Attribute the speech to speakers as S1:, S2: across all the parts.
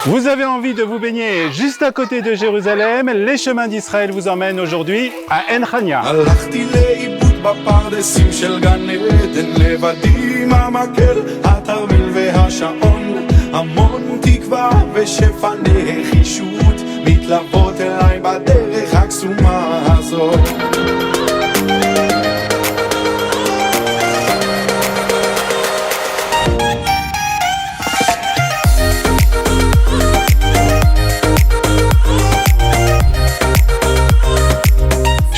S1: Vous avez envie de vous baigner juste à côté de Jérusalem, les chemins d'Israël vous emmènent aujourd'hui à Ein Chania.
S2: הלכתי לאיבוד בפרדסים של גן עדן, לבדי עם המקל, התרמיל והשעון, המון תקווה ושפע נחישות מתלוות אליי בדרך הקסומה הזאת.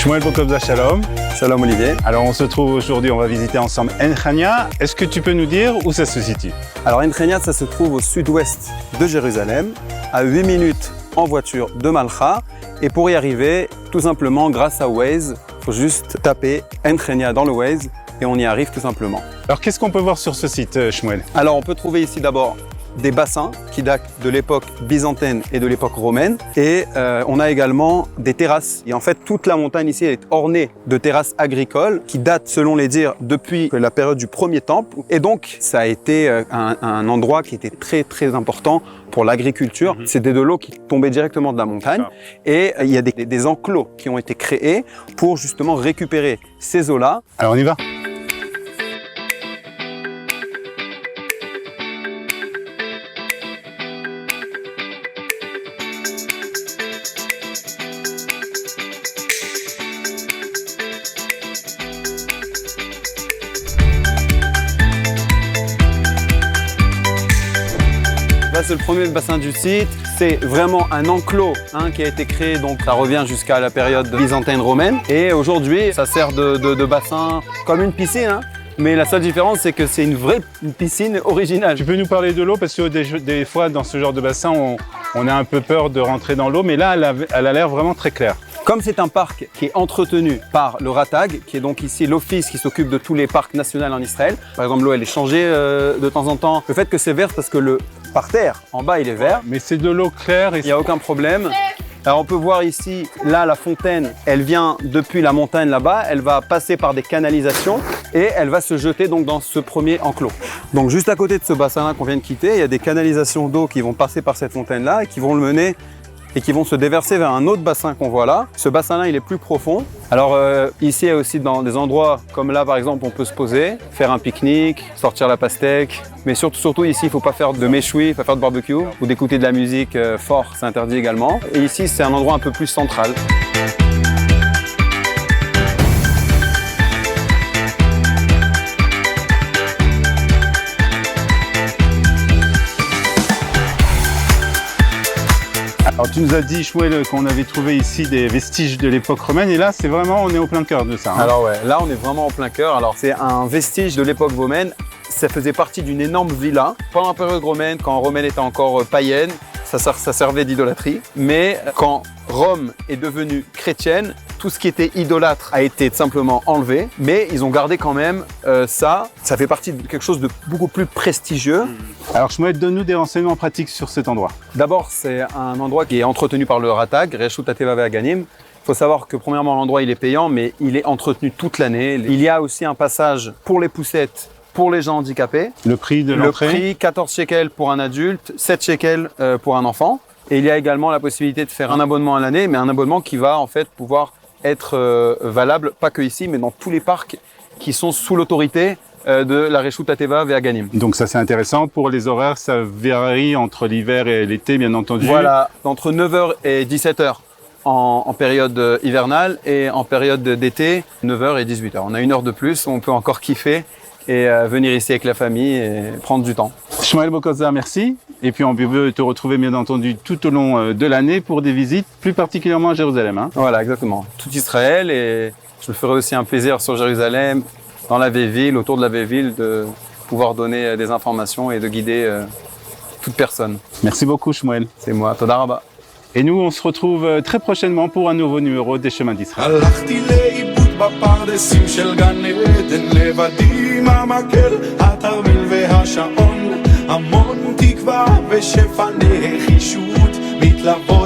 S1: Shmuel Bokobza, shalom.
S3: Shalom Olivier.
S1: Alors on se trouve aujourd'hui, on va visiter ensemble Ein Chania. Est-ce que tu peux nous dire où ça se situe?
S3: Alors Ein Chania, ça se trouve au sud-ouest de Jérusalem, à 8 minutes en voiture de Malcha. Et pour y arriver, tout simplement grâce à Waze, il faut juste taper Ein Chania dans le Waze et on y arrive tout simplement.
S1: Alors qu'est-ce qu'on peut voir sur ce site, Shmuel?
S3: Alors on peut trouver ici d'abord des bassins qui datent de l'époque byzantine et de l'époque romaine. Et on a également des terrasses. Et en fait, toute la montagne ici est ornée de terrasses agricoles qui datent, selon les dires, depuis la période du premier temple. Et donc, ça a été un endroit qui était très, très important pour l'agriculture. C'était de l'eau qui tombait directement de la montagne. Et il y a des enclos qui ont été créés pour justement récupérer ces eaux-là.
S1: Alors on y va.
S3: Là, c'est le premier bassin du site. C'est vraiment un enclos qui a été créé, donc ça revient jusqu'à la période byzantine romaine. Et aujourd'hui, ça sert de bassin comme une piscine. Mais la seule différence, c'est que c'est une vraie piscine originale.
S1: Tu peux nous parler de l'eau parce que des fois, dans ce genre de bassin, on a un peu peur de rentrer dans l'eau. Mais là, elle a l'air vraiment très claire.
S3: Comme c'est un parc qui est entretenu par le Ratag, qui est donc ici l'office qui s'occupe de tous les parcs nationaux en Israël. Par exemple, l'eau, elle est changée de temps en temps. Le fait que c'est vert, parce que le parterre, en bas, il est vert.
S1: Mais c'est de l'eau claire.
S3: Il n'y a aucun problème. Alors on peut voir ici, là, la fontaine, elle vient depuis la montagne là-bas. Elle va passer par des canalisations et elle va se jeter donc dans ce premier enclos. Donc juste à côté de ce bassin-là qu'on vient de quitter, il y a des canalisations d'eau qui vont passer par cette fontaine-là et qui vont le mener et qui vont se déverser vers un autre bassin qu'on voit là. Ce bassin-là, il est plus profond. Alors ici, il y a aussi dans des endroits comme là, par exemple, on peut se poser, faire un pique-nique, sortir la pastèque. Mais surtout ici, il ne faut pas faire de méchoui, il ne faut pas faire de barbecue ou d'écouter de la musique fort, c'est interdit également. Et ici, c'est un endroit un peu plus central.
S1: Alors tu nous as dit, Shmuel, qu'on avait trouvé ici des vestiges de l'époque romaine. Et là, c'est vraiment, on est au plein cœur de ça.
S3: Alors ouais, là, on est vraiment en plein cœur. Alors c'est un vestige de l'époque romaine. Ça faisait partie d'une énorme villa. Pendant la période romaine, quand Rome était encore païenne, ça servait d'idolâtrie. Mais quand Rome est devenue chrétienne, tout ce qui était idolâtre a été simplement enlevé. Mais ils ont gardé quand même ça. Ça fait partie de quelque chose de beaucoup plus prestigieux.
S1: Alors Shmuel, donne-nous des renseignements pratiques sur cet endroit.
S3: D'abord, c'est un endroit qui est entretenu par le Ratag, Reshut HaTeva VeHaGanim. Il faut savoir que premièrement, l'endroit il est payant, mais il est entretenu toute l'année. Il y a aussi un passage pour les poussettes, pour les gens handicapés.
S1: Le prix de l'entrée?
S3: Le prix, 14 shekels pour un adulte, 7 shekels pour un enfant. Et il y a également la possibilité de faire un abonnement à l'année, mais un abonnement qui va en fait pouvoir être valable, pas que ici, mais dans tous les parcs qui sont sous l'autorité de la Reshut HaTeva VeHaGanim.
S1: Donc ça c'est intéressant. Pour les horaires, ça varie entre l'hiver et l'été, bien entendu.
S3: Voilà, entre 9h et 17h en période hivernale et en période d'été, 9h et 18h. On a une heure de plus, on peut encore kiffer et venir ici avec la famille et prendre du temps.
S1: Shmuel Bokobza, merci. Et puis on veut te retrouver bien entendu tout au long de l'année pour des visites, plus particulièrement à Jérusalem.
S3: Voilà, exactement. Tout Israël, et je me ferai aussi un plaisir sur Jérusalem, dans la vieille ville, autour de la vieille ville, de pouvoir donner des informations et de guider toute personne.
S1: Merci beaucoup Shmuel.
S3: C'est moi, Toda Rabba.
S1: Et nous, on se retrouve très prochainement pour un nouveau numéro des Chemins d'Israël.
S2: הלכתי לאיבוד בפרדסים של גן עדן, לבדי עם המקל, התרמיל והשעון, המון תקווה ושפע נחישות מתלוות